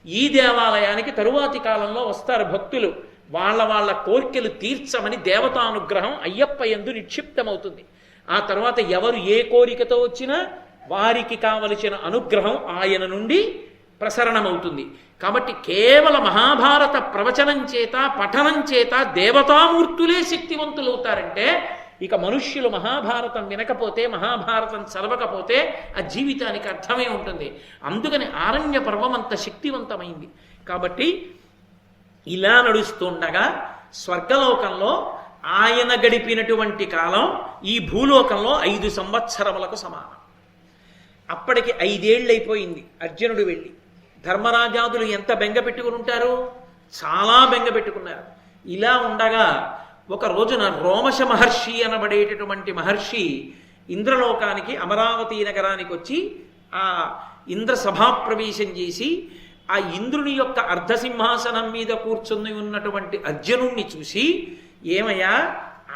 ఈ దేవాలయానికి తరువాతి కాలంలో వస్తారు భక్తులు. వాళ్ళ కోరికలు తీర్చమని దేవతానుగ్రహం అయ్యప్ప యందు నిక్షిప్తమవుతుంది. ఆ తర్వాత ఎవరు ఏ కోరికతో వచ్చినా వారికి కావలసిన అనుగ్రహం ఆయన నుండి ప్రసరణమవుతుంది. కాబట్టి కేవల మహాభారత ప్రవచనం చేత పఠనం చేత దేవతామూర్తులే శక్తివంతులవుతారంటే ఇక మనుష్యులు మహాభారతం వినకపోతే, మహాభారతం చదవకపోతే ఆ జీవితానికి అర్థమే ఉంటుంది. అందుకని ఆరణ్య పర్వం అంత శక్తివంతమైంది. కాబట్టి ఇలా నడుస్తుండగా స్వర్గలోకంలో ఆయన గడిపినటువంటి కాలం ఈ భూలోకంలో 5 సంవత్సరములకు సమానం. అప్పటికి 5 ఏళ్ళు అయిపోయింది. అర్జునుడు వెళ్ళి ధర్మరాజాదులు ఎంత బెంగ పెట్టుకుని ఉంటారు? చాలా బెంగ పెట్టుకున్నారు. ఇలా ఉండగా ఒక రోజున రోమశ మహర్షి అనబడేటటువంటి మహర్షి ఇంద్రలోకానికి అమరావతి నగరానికి వచ్చి ఆ ఇంద్ర సభాప్రవేశం చేసి ఆ ఇంద్రుని యొక్క అర్ధసింహాసనం మీద కూర్చుని ఉన్నటువంటి అర్జునుణ్ణి చూసి, ఏమయ్యా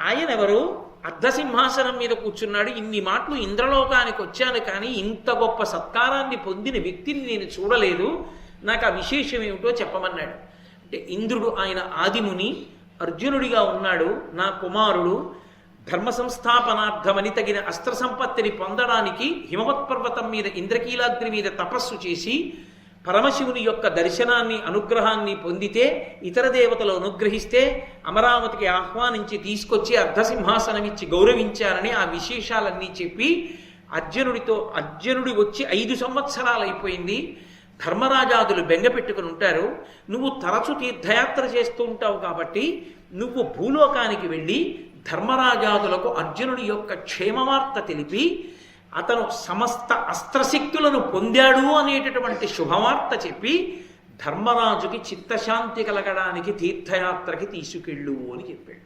ఆయన ఎవరు? అర్ధసింహాసనం మీద కూర్చున్నాడు. ఇన్ని మాటలు ఇంద్రలోకానికి వచ్చాను కానీ ఇంత గొప్ప సత్కారాన్ని పొందిన వ్యక్తిని నేను చూడలేదు, నాకు ఆ విశేషం ఏమిటో చెప్పమన్నాడు. అంటే ఇంద్రుడు ఆయన ఆదిముని అర్జునుడిగా ఉన్నాడు, నా కుమారుడు. ధర్మ సంస్థాపనార్థమని తగిన అస్త్ర సంపత్తిని పొందడానికి హిమవత్ పర్వతం మీద ఇంద్రకీలాద్రి మీద తపస్సు చేసి పరమశివుని యొక్క దర్శనాన్ని అనుగ్రహాన్ని పొందితే, ఇతర దేవతలు అనుగ్రహిస్తే అమరావతికి ఆహ్వానించి తీసుకొచ్చి అర్ధసింహాసనం ఇచ్చి గౌరవించారని ఆ విశేషాలన్నీ చెప్పి అర్జునుడి వచ్చి 5 సంవత్సరాలు అయిపోయింది, ధర్మరాజాదులు బెంగ పెట్టుకుని ఉంటారు, నువ్వు తరచు తీర్థయాత్ర చేస్తూ ఉంటావు కాబట్టి నువ్వు భూలోకానికి వెళ్ళి ధర్మరాజాదులకు అర్జునుడి యొక్క క్షేమవార్త తెలిపి అతను సమస్త అస్త్రశక్తులను పొందాడు అనేటటువంటి శుభవార్త చెప్పి ధర్మరాజుకి చిత్తశాంతి కలగడానికి తీర్థయాత్రకి తీసుకెళ్ళు అని చెప్పాడు.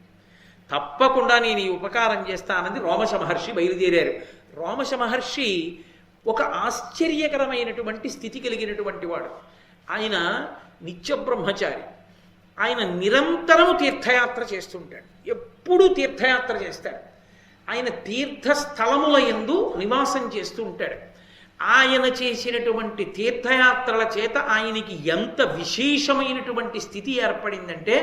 తప్పకుండా నేను ఈ ఉపకారం చేస్తానని రోమశ మహర్షి బయలుదేరారు. రోమశ మహర్షి ఒక ఆశ్చర్యకరమైనటువంటి స్థితి కలిగినటువంటి వాడు. ఆయన నిత్యబ్రహ్మచారి. ఆయన నిరంతరము తీర్థయాత్ర చేస్తుంటాడు, ఎప్పుడూ తీర్థయాత్ర చేస్తాడు. ఆయన తీర్థస్థలముల యందు నివాసం చేస్తూ ఉంటాడు. ఆయన చేసినటువంటి తీర్థయాత్రల చేత ఆయనకి ఎంత విశేషమైనటువంటి స్థితి ఏర్పడిందంటే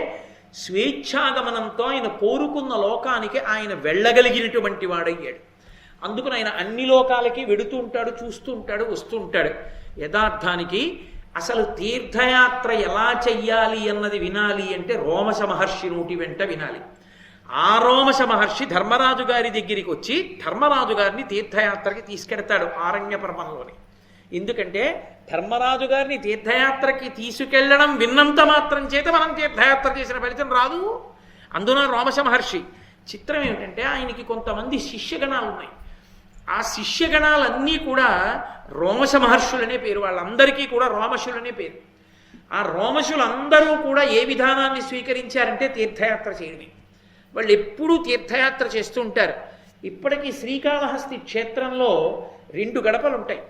స్వేచ్ఛాగమనంతో ఆయన కోరుకున్న లోకానికి ఆయన వెళ్ళగలిగినటువంటి వాడయ్యాడు. అందుకని ఆయన అన్ని లోకాలకి వెడుతూ ఉంటాడు, చూస్తూ ఉంటాడు, వస్తూ ఉంటాడు. యథార్థానికి అసలు తీర్థయాత్ర ఎలా చెయ్యాలి అన్నది వినాలి అంటే రోమశ మహర్షి నోటి వెంట వినాలి. ఆ రోమశ మహర్షి ధర్మరాజు గారి దగ్గరికి వచ్చి ధర్మరాజు గారిని తీర్థయాత్రకి తీసుకెడతాడు ఆరణ్య పర్వంలోని. ఎందుకంటే ధర్మరాజు గారిని తీర్థయాత్రకి తీసుకెళ్లడం విన్నంత మాత్రం చేత మనం తీర్థయాత్ర చేసిన ఫలితం రాదు. అందున రోమశ మహర్షి చిత్రం ఏమిటంటే ఆయనకి కొంతమంది శిష్యగణాలు ఉన్నాయి. ఆ శిష్యగణాలన్నీ కూడా రోమశ మహర్షులనే పేరు, వాళ్ళందరికీ కూడా రోమశులనే పేరు. ఆ రోమశులందరూ కూడా ఏ విధానాన్ని స్వీకరించారంటే తీర్థయాత్ర చేయడమే. వాళ్ళు ఎప్పుడూ తీర్థయాత్ర చేస్తూ ఉంటారు. ఇప్పటికీ శ్రీకాళహస్తి క్షేత్రంలో 2 గడపలు ఉంటాయి.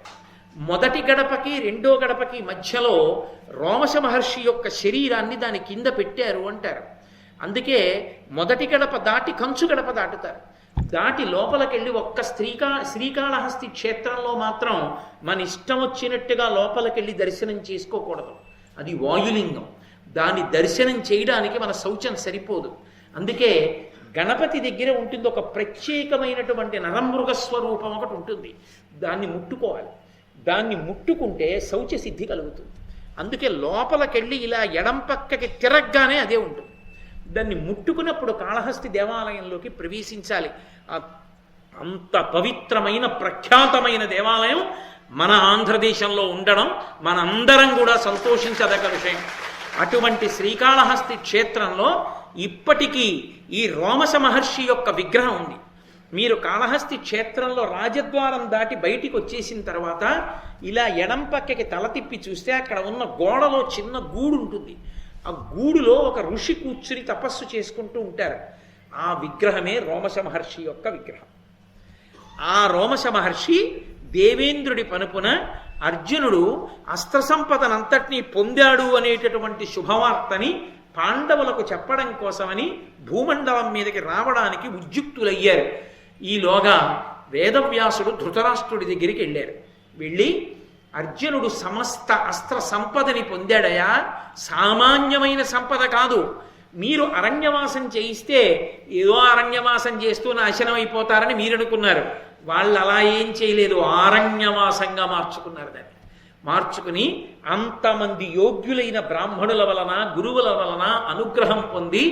మొదటి గడపకి రెండో గడపకి మధ్యలో రోమశ మహర్షి యొక్క శరీరాన్ని దాని కింద పెట్టారు అంటారు. అందుకే మొదటి గడప దాటి కంచు గడప దాటుతారు. దాటి లోపలికెళ్ళి ఒక్క శ్రీకాళహస్తి క్షేత్రంలో మాత్రం మన ఇష్టం వచ్చినట్టుగా లోపలికెళ్ళి దర్శనం చేసుకోకూడదు. అది వాయులింగం. దాన్ని దర్శనం చేయడానికి మన శౌచం సరిపోదు. అందుకే గణపతి దగ్గర ఉంటుంది ఒక ప్రత్యేకమైనటువంటి నరమృగ స్వరూపం ఒకటి ఉంటుంది. దాన్ని ముట్టుకోవాలి. దాన్ని ముట్టుకుంటే శౌచ సిద్ధి కలుగుతుంది. అందుకే లోపలికెళ్ళి ఇలా ఎడం పక్కకి తిరగగానే అదే ఉంటుంది. దాన్ని ముట్టుకున్నప్పుడు కాళహస్తి దేవాలయంలోకి ప్రవేశించాలి. అంత పవిత్రమైన ప్రఖ్యాతమైన దేవాలయం మన ఆంధ్రదేశంలో ఉండడం మనందరం కూడా సంతోషించదగ్గ విషయం. అటువంటి శ్రీకాళహస్తి క్షేత్రంలో ఇప్పటికీ ఈ రోమశ మహర్షి యొక్క విగ్రహం ఉంది. మీరు కాళహస్తి క్షేత్రంలో రాజద్వారం దాటి బయటికి వచ్చేసిన తర్వాత ఇలా ఎడం పక్కకి తల తిప్పి చూస్తే అక్కడ ఉన్న గోడలో చిన్న గూడు ఉంటుంది. ఆ గూడులో ఒక ఋషి కూర్చుని తపస్సు చేసుకుంటూ ఉంటారు. ఆ విగ్రహమే రోమశ మహర్షి యొక్క విగ్రహం. ఆ రోమశ మహర్షి దేవేంద్రుడి పనుపున అర్జునుడు అస్త్ర సంపదనంతటినీ పొందాడు అనేటటువంటి శుభవార్తని పాండవులకు చెప్పడం కోసమని భూమండలం మీదకి రావడానికి ఉద్యుక్తులయ్యారు. ఈలోగా వేదవ్యాసుడు ధృతరాష్ట్రుడి దగ్గరికి వెళ్ళారు. వెళ్ళి అర్జునుడు సమస్త అస్త్ర సంపదని పొందాడయా, సామాన్యమైన సంపద కాదు. మీరు అరణ్యవాసం చేయిస్తే ఏదో అరణ్యవాసం చేస్తూ నాశనం అయిపోతారని మీరు అనుకున్నారు. వాళ్ళు అలా ఏం చేయలేదు, ఆరణ్యవాసంగా మార్చుకున్నారు. దాన్ని మార్చుకుని అంతమంది యోగ్యులైన బ్రాహ్మణుల వలన గురువుల వలన అనుగ్రహం పొంది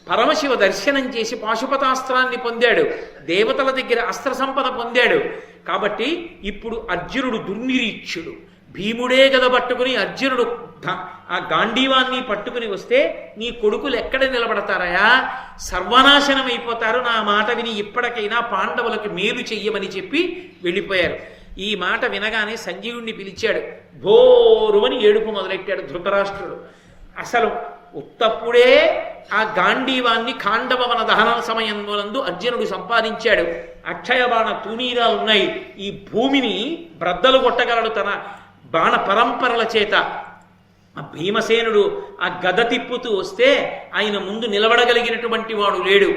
పరమశివ దర్శనం చేసి పాశుపతాస్త్రాన్ని పొందాడు. దేవతల దగ్గర అస్త్ర సంపద పొందాడు. కాబట్టి ఇప్పుడు అర్జునుడు దుర్నిరీక్షుడు. భీముడే గద పట్టుకుని అర్జునుడు ఆ గాంధీవాన్ని పట్టుకుని వస్తే నీ కొడుకులు ఎక్కడ నిలబడతారయా, సర్వనాశనం అయిపోతారు. నా మాట విని ఇప్పటికైనా పాండవులకు మేలు చెయ్యమని చెప్పి వెళ్ళిపోయారు. ఈ మాట వినగానే సంజీవుణ్ణి పిలిచాడు. భోరుమని ఏడుపు మొదలెట్టాడు ధృతరాష్ట్రుడు. అసలు ఉత్తప్పుడే ఆ గాంధీవాన్ని ఖాండవవన దహన సమయంలో అర్జునుడు సంపాదించాడు. అక్షయబాణ తూనీరాలున్నాయి. ఈ భూమిని బ్రద్దలు కొట్టగలడు తన బాణ పరంపరల చేత. ఆ భీమసేనుడు ఆ గద తిప్పుతూ వస్తే ఆయన ముందు నిలబడగలిగినటువంటి వాడు లేడు.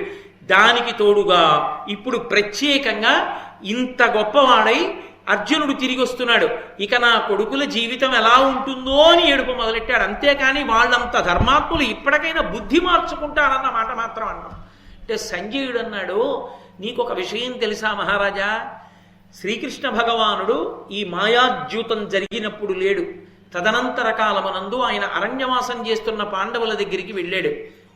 దానికి తోడుగా ఇప్పుడు ప్రత్యేకంగా ఇంత గొప్పవాడై అర్జునుడు తిరిగి వస్తున్నాడు. ఇక నా కొడుకుల జీవితం ఎలా ఉంటుందో అని ఏడుపు మొదలెట్టాడు. అంతేకాని వాళ్ళంత ధర్మాత్ములు ఇప్పటికైనా బుద్ధి మార్చుకుంటారన్న మాట మాత్రం అన్నాం. అంటే సంజయుడు అన్నాడు, నీకు ఒక విషయం తెలుసా మహారాజా, శ్రీకృష్ణ భగవానుడు ఈ మాయాద్యూతం జరిగినప్పుడు లేడు. తదనంతర కాలమునందు ఆయన అరణ్యవాసం చేస్తున్న పాండవుల దగ్గరికి వెళ్ళాడు.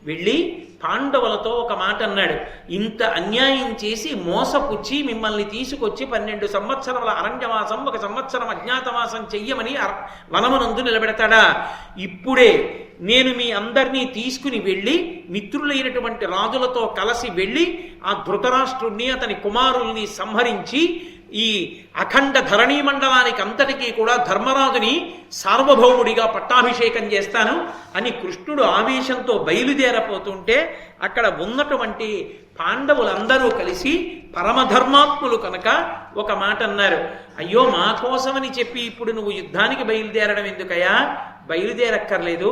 వెళ్ళి పాండవులతో ఒక మాట అన్నాడు. ఇంత అన్యాయం చేసి మోసపుచ్చి మిమ్మల్ని తీసుకొచ్చి 12 సంవత్సరముల అరణ్యవాసం 1 సంవత్సరం అజ్ఞాతవాసం చెయ్యమని వనమునందు నిలబెడతాడా? ఇప్పుడే నేను మీ అందరినీ తీసుకుని వెళ్ళి మిత్రులైనటువంటి రాజులతో కలిసి వెళ్ళి ఆ ధృతరాష్ట్రుణ్ణి అతని కుమారుల్ని సంహరించి ఈ అఖండ ధరణీ మండలానికి అంతటికీ కూడా ధర్మరాజుని సార్వభౌముడిగా పట్టాభిషేకం చేస్తాను అని కృష్ణుడు ఆవేశంతో బయలుదేరపోతుంటే అక్కడ ఉన్నటువంటి పాండవులందరూ కలిసి పరమధర్మాత్ములు కనుక ఒక మాట అన్నారు. అయ్యో, మా కోసమని చెప్పి ఇప్పుడు నువ్వు యుద్ధానికి బయలుదేరడం ఎందుకయ్యా? బయలుదేరక్కర్లేదు.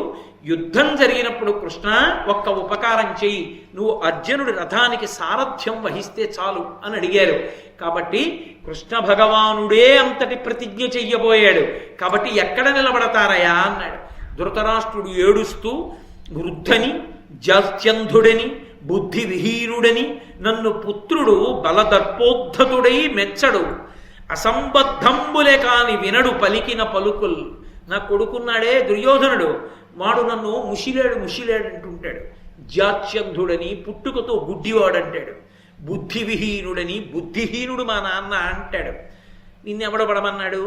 యుద్ధం జరిగినప్పుడు కృష్ణ ఒక్క ఉపకారం చెయ్యి, నువ్వు అర్జునుడి రథానికి సారథ్యం వహిస్తే చాలు అని అడిగారు. కాబట్టి కృష్ణ భగవానుడే అంతటి ప్రతిజ్ఞ చెయ్యబోయాడు. కాబట్టి ఎక్కడ నిలబడతారయా అన్నాడు. ధృతరాష్ట్రుడు ఏడుస్తూ, వృద్ధని, జాత్యంధుడని, బుద్ధి విహీనుడని, నన్ను పుత్రుడు బలదర్పోద్ధతుడై మెచ్చడు, అసంబద్ధంబులే కాని వినడు పలికిన పలుకుల్. నా కొడుకున్నాడే దుర్యోధనుడు, వాడు నన్ను ముషిలేడు అంటుంటాడు. జాత్యంధుడని, పుట్టుకతో గుడ్డివాడంటాడు. బుద్ధి విహీనుడని, బుద్ధిహీనుడు మా నాన్న అంటాడు. నిన్నెవడ పడమన్నాడు?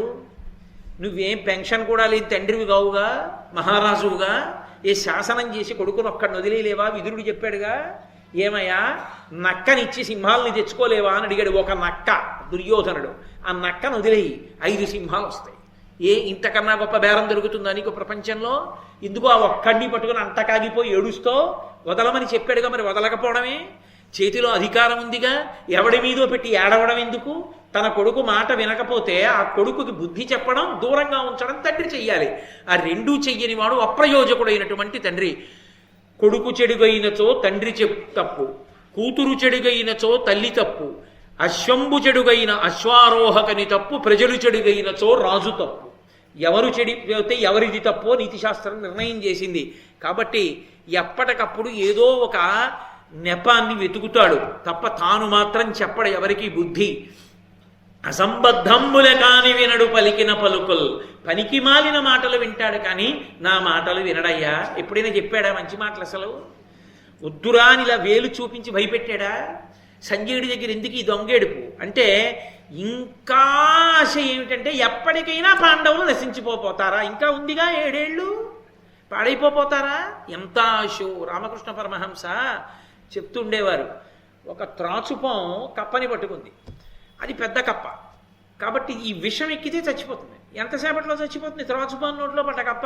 నువ్వేం పెన్షన్ కూడా లేదు తండ్రివి కావుగా, మహారాజువుగా ఏ శాసనం చేసి కొడుకును ఒక్కడిని వదిలేలేవా? విదురుడు చెప్పాడుగా. ఏమయ్యా, నక్కనిచ్చి సింహాలని తెచ్చుకోలేవా అని అడిగాడు. ఒక నక్క దుర్యోధనుడు. ఆ నక్కను వదిలేయి 5 సింహాలు వస్తాయి. ఇంతకన్నా గొప్ప బేరం దొరుకుతుందా నీకు ప్రపంచంలో? ఎందుకు ఆ ఒక్కడిని పట్టుకుని అంత కాగిపోయి ఏడుస్తో? వదలమని చెప్పాడుగా, మరి వదలకపోవడమే. చేతిలో అధికారం ఉందిగా, ఎవడి మీదో పెట్టి ఏడవడం ఎందుకు? తన కొడుకు మాట వినకపోతే ఆ కొడుకుకి బుద్ధి చెప్పడం, దూరంగా ఉంచడం తండ్రి చెయ్యాలి. ఆ రెండూ చెయ్యని వాడు అప్రయోజకుడైనటువంటి తండ్రి. కొడుకు చెడుగైనచో తండ్రి తప్పు, కూతురు చెడుగైనచో తల్లి తప్పు, అశ్వంబు చెడుగైన అశ్వారోహకని తప్పు, ప్రజలు చెడుగైనచో రాజు తప్పు. ఎవరు చెడిపోతే ఎవరిది తప్పో నీతిశాస్త్రం నిర్ణయం చేసింది. కాబట్టి ఎప్పటికప్పుడు ఏదో ఒక నెపాన్ని వెతుకుతాడు తప్ప తాను మాత్రం చెప్పడు ఎవరికి బుద్ధి. అసంబద్ధంబుల కాని వినడు పలికిన పలుకుల్. పనికి మాలిన మాటలు వింటాడు కానీ నా మాటలు వినడయ్యా. ఎప్పుడైనా చెప్పాడా మంచి మాటలు? అసలు వద్దురా అని ఇలా వేలు చూపించి భయపెట్టాడా? సంజయుడి దగ్గర ఎందుకు ఈ దొంగేడుపు అంటే, ఇంకా ఆశ ఏమిటంటే ఎప్పటికైనా పాండవులు నశించిపోతారా? ఇంకా ఉందిగా 7 ఏళ్ళు, పాడైపోతారా? ఎంత ఆశో! రామకృష్ణ పరమహంస చెప్తుండేవారు. ఒక త్రాచుపం కప్పని పట్టుకుంది. అది పెద్ద కప్ప కాబట్టి ఈ విషం ఎక్కితే చచ్చిపోతుంది. ఎంతసేపట్లో చచ్చిపోతుంది? త్రాచుపం నోట్లో పడ్డ కప్ప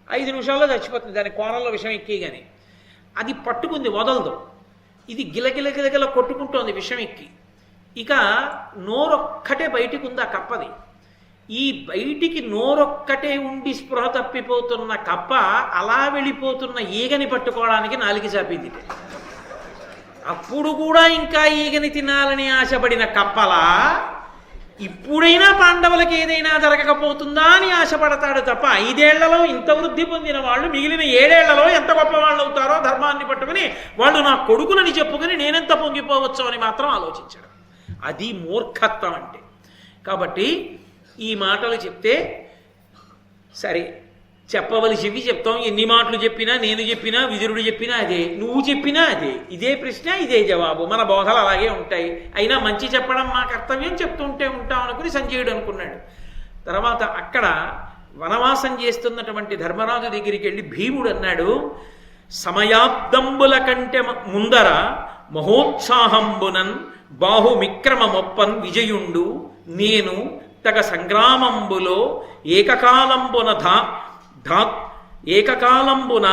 5 నిమిషాల్లో చచ్చిపోతుంది. దాని కోరల్లో విషం ఎక్కిగానే. అది పట్టుకుంది, వదలదు. ఇది గిలగిల కొట్టుకుంటోంది విషం ఎక్కి. ఇక నోరొక్కటే బయటికి ఉంది ఆ కప్పది. ఈ బయటికి నోరొక్కటే ఉండి స్పృహ తప్పిపోతున్న కప్ప అలా వెళ్ళిపోతున్న ఈగని పట్టుకోవడానికి నాలిక చాపింది. అప్పుడు కూడా ఇంకా ఈగని తినాలని ఆశపడిన కప్పలా ఇప్పుడైనా పాండవులకి ఏదైనా జరగకపోతుందా అని ఆశపడతాడు తప్ప 5 ఏళ్లలో ఇంత వృద్ధి పొందిన వాళ్ళు మిగిలిన 7 ఏళ్లలో ఎంత గొప్ప వాళ్ళు అవుతారో ధర్మాన్ని పట్టుకుని వాళ్ళు నా కొడుకులని చెప్పుకుని నేనెంత పొంగిపోవచ్చు అని మాత్రం ఆలోచించడం. అది మూర్ఖత్వం అంటే. కాబట్టి ఈ మాటలు చెప్తే సరే, చెప్పవలసివి చెప్తాం. ఎన్ని మాటలు చెప్పినా, నేను చెప్పినా, విదురుడు చెప్పినా అదే, నువ్వు చెప్పినా అదే. ఇదే ప్రశ్న, ఇదే జవాబు. మన బోధలు అలాగే ఉంటాయి. అయినా మంచి చెప్పడం మా కర్తవ్యం, చెప్తుంటే ఉంటాం అనుకుని సంజయుడు అనుకున్నాడు. తర్వాత అక్కడ వనవాసం చేస్తున్నటువంటి ధర్మరాజు దగ్గరికి వెళ్ళి భీముడు అన్నాడు, సమయాబ్దంబుల కంటే ముందర మహోత్సాహంబునన్ బాహుమిక్రమమొప్పన్ విజయుండు నేను తగ సంగ్రామంబులో ఏకకాలంబున ఏకకాలంబున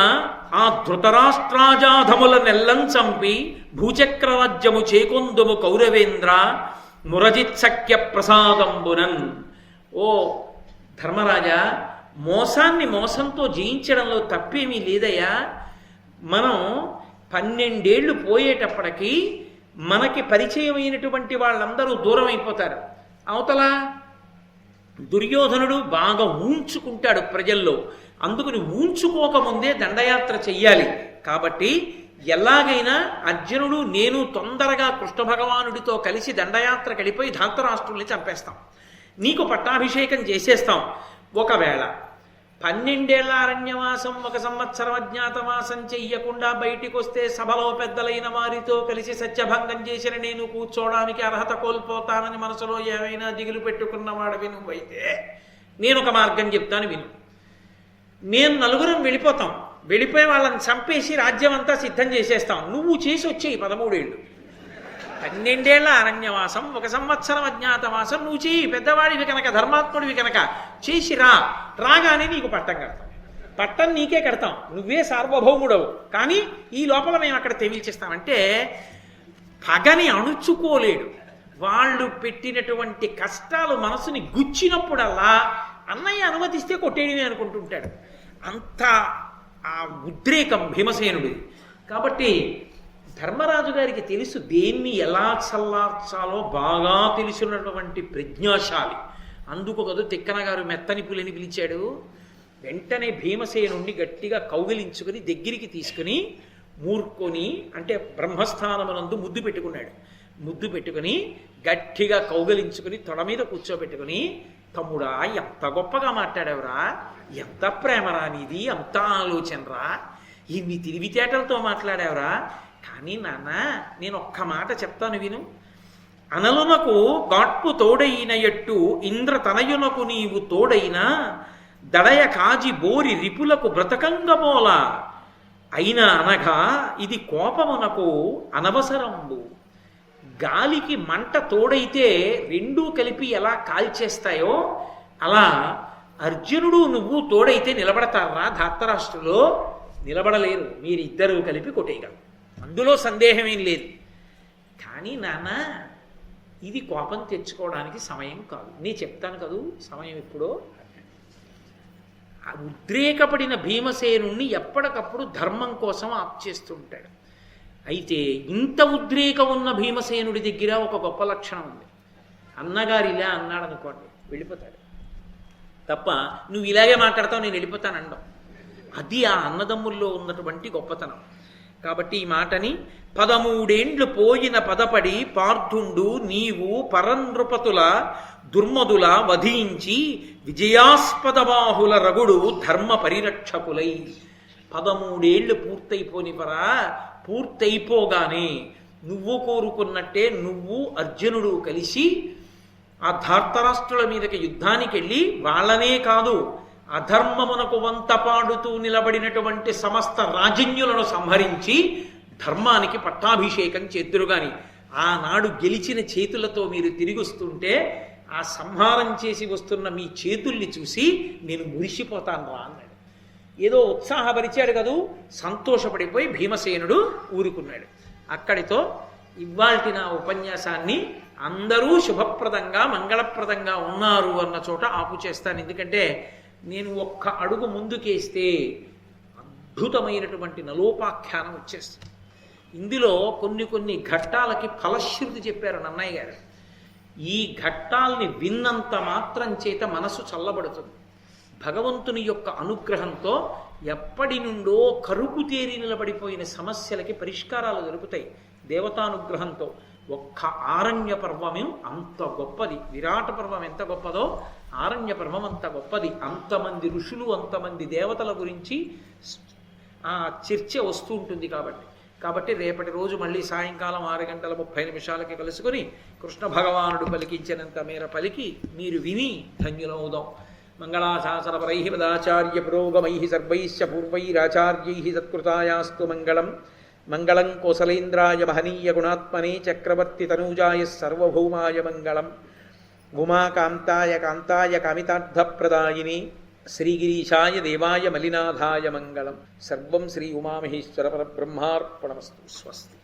ఆ ధృతరాష్ట్రాజాధముల నెల్లం చంపి భూచక్రరాజ్యము చేకొందుము కౌరవేంద్ర మురజిత్సఖ్య ప్రసాదంబునన్. ఓ ధర్మరాజా, మోసాన్ని మోసంతో జయించడంలో తప్పేమీ లేదయ్యా. మనం 12 ఏళ్ళు పోయేటప్పటికీ మనకి పరిచయమైనటువంటి వాళ్ళందరూ దూరం అయిపోతారు. అవతల దుర్యోధనుడు బాగా ఊంచుకుంటాడు ప్రజల్లో. అందుకని ఊంచుకోకముందే దండయాత్ర చెయ్యాలి. కాబట్టి ఎలాగైనా అర్జునుడు నేను తొందరగా కృష్ణ భగవానుడితో కలిసి దండయాత్రకు వెళ్ళిపోయి ధార్తరాష్ట్రుల్ని చంపేస్తాం, నీకు పట్టాభిషేకం చేసేస్తాం. ఒకవేళ 12 ఏళ్ల అరణ్యవాసం 1 సంవత్సరం అజ్ఞాతవాసం చెయ్యకుండా బయటికి వస్తే సభలో పెద్దలైన వారితో కలిసి సత్యభంగం చేసిన నేను కూర్చోవడానికి అర్హత కోల్పోతానని మనసులో ఏమైనా దిగులు పెట్టుకున్నవాడవి నువ్వైతే నేను ఒక మార్గం చెప్తాను విను. నేను నలుగురం వెళ్ళిపోతాం, వెళ్ళిపోయి వాళ్ళని చంపేసి రాజ్యం అంతా సిద్ధం చేసేస్తాం. నువ్వు చేసి వచ్చేయి 13 ఏళ్ళు. 12 ఏళ్ల అరణ్యవాసం 1 సంవత్సరం అజ్ఞాతవాసం నువ్వు చేయి. పెద్దవాడివి కనుక, ధర్మాత్ముడివి కనుక చేసి రాగానే నీకు పట్టం కడతాం. పట్టం నీకే కడతాం, నువ్వే సార్వభౌముడవు. కానీ ఈ లోపల మేము అక్కడ తెమిల్చేస్తామంటే పగని అణుచుకోలేడు. వాళ్ళు పెట్టినటువంటి కష్టాలు మనసుని గుచ్చినప్పుడల్లా అన్నయ్య అనుమతిస్తే కొట్టేయడమే అనుకుంటుంటాడు. అంత ఆ ఉద్రేకం భీమసేనుడి. కాబట్టి ధర్మరాజు గారికి తెలుసు దేన్ని ఎలా చల్లార్చాలో బాగా తెలుసున్నటువంటి ప్రజ్ఞాశాలి. అందుకు కదా తిక్కన గారు మెత్తని పులిని పిలిచాడు. వెంటనే భీమసేనుణ్ణి గట్టిగా కౌగిలించుకుని దగ్గరికి తీసుకుని మూర్కొని, అంటే బ్రహ్మస్థానమునందు ముద్దు పెట్టుకున్నాడు. ముద్దు పెట్టుకుని గట్టిగా కౌగిలించుకుని తొడ మీద కూర్చోబెట్టుకుని, తమ్ముడా ఎంత గొప్పగా మాట్లాడావురా, ఎంత ప్రేమరా నీది, ఎంత ఆలోచనరా, ఇన్ని తెలివితేటలతో మాట్లాడావురా. కానీ నాన్న నేను ఒక్క మాట చెప్తాను విను. అనలునకు గాట్పు తోడైన ఎట్టు ఇంద్ర తనయునకు నీవు తోడైన దడయ కాజి బోరి రిపులకు బ్రతకంగమోల అయినా అనగా ఇది కోపమునకు అనవసరంబు. గాలికి మంట తోడైతే రెండూ కలిపి ఎలా కాల్చేస్తాయో అలా అర్జునుడు నువ్వు తోడైతే నిలబడతారా? ధార్తరాష్ట్రులో నిలబడలేరు, మీరిద్దరూ కలిపి కొట్టేయగలరు, అందులో సందేహమేం లేదు. కానీ నాన్న ఇది కోపం తెచ్చుకోవడానికి సమయం కాదు. నేను చెప్తాను కదూ సమయం ఎప్పుడో. ఉద్రేకపడిన భీమసేనుణ్ణి ఎప్పటికప్పుడు ధర్మం కోసం ఆప్ చేస్తుంటాడు. అయితే ఇంత ఉద్రేకం ఉన్న భీమసేనుడి దగ్గర ఒక గొప్ప లక్షణం ఉంది. అన్నగారు ఇలా అన్నాడు అనుకోండి వెళ్ళిపోతాడు తప్ప, నువ్వు ఇలాగే మాట్లాడతావు నేను వెళ్ళిపోతాను అనడం. అది ఆ అన్నదమ్ముల్లో ఉన్నటువంటి గొప్పతనం. కాబట్టి ఈ మాటని 13 ఏండ్లు పోయిన పదపడి పార్థుండు నీవు పరనృపతుల దుర్మదుల వధించి విజయాస్పద బాహుల రగుడు ధర్మ పరిరక్షకులై. 13 ఏళ్ళు పూర్తయిపోనివరా, పూర్తయిపోగానే నువ్వు కోరుకున్నట్టే నువ్వు అర్జునుడు కలిసి ఆ ధార్తరాష్ట్రుల మీదకి యుద్ధానికి వెళ్ళి వాళ్ళనే కాదు అధర్మమునకు వంత పాడుతూ నిలబడినటువంటి సమస్త రాజన్యులను సంహరించి ధర్మానికి పట్టాభిషేకం చేద్దురుగాని. ఆనాడు గెలిచిన చేతులతో మీరు తిరిగి వస్తుంటే ఆ సంహారం చేసి వస్తున్న మీ చేతుల్ని చూసి నేను మురిసిపోతాను రా అన్నాడు. ఏదో ఉత్సాహపరిచాడు కదూ, సంతోషపడిపోయి భీమసేనుడు ఊరుకున్నాడు. అక్కడితో ఇవాల్టి నా ఉపన్యాసాన్ని అందరూ శుభప్రదంగా మంగళప్రదంగా ఉన్నారు అన్న చోట ఆపు చేస్తాను. ఎందుకంటే నేను ఒక్క అడుగు ముందుకేస్తే అద్భుతమైనటువంటి నలోపాఖ్యానం వచ్చేస్తుంది. ఇందులో కొన్ని ఘట్టాలకి ఫలశ్రుతి చెప్పారు నన్నయ్య గారు. ఈ ఘట్టాల్ని విన్నంత మాత్రం చేత మనసు చల్లబడుతుంది. భగవంతుని యొక్క అనుగ్రహంతో ఎప్పటి నుండో కరుపు తేరి నిలబడిపోయిన సమస్యలకి పరిష్కారాలు దొరుకుతాయి దేవతానుగ్రహంతో. ఒక్క ఆరణ్య పర్వమే అంత గొప్పది. విరాట పర్వం ఎంత గొప్పదో ఆరణ్య పర్వం అంత గొప్పది. అంతమంది ఋషులు, అంతమంది దేవతల గురించి ఆ చర్చ వస్తూ ఉంటుంది. కాబట్టి రేపటి రోజు మళ్ళీ సాయంకాలం 6:30 కలుసుకొని కృష్ణ భగవానుడు పలికించినంత మేర పలికి మీరు విని ధన్యులవుదాం. మంగళాశాసనపరై పదాచార్య పురోగమై సర్వైశ్చ పూర్వైరాచార్యై సత్కృతాయాస్తు మంగళం. మంగళం కోసలేంద్రాయ మహనీయ గుణాత్మనే చక్రవర్తి తనూజాయ సర్వభౌమాయ మంగళం. ఉమాకాంతాయ కాంతాయ కామితార్థప్రదాయిని శ్రీగిరీశాయ దేవాయ మలినాథాయ మంగళం. సర్వం శ్రీ ఉమామహేశ్వర పరబ్రహ్మార్పణమస్తు. స్వస్తి.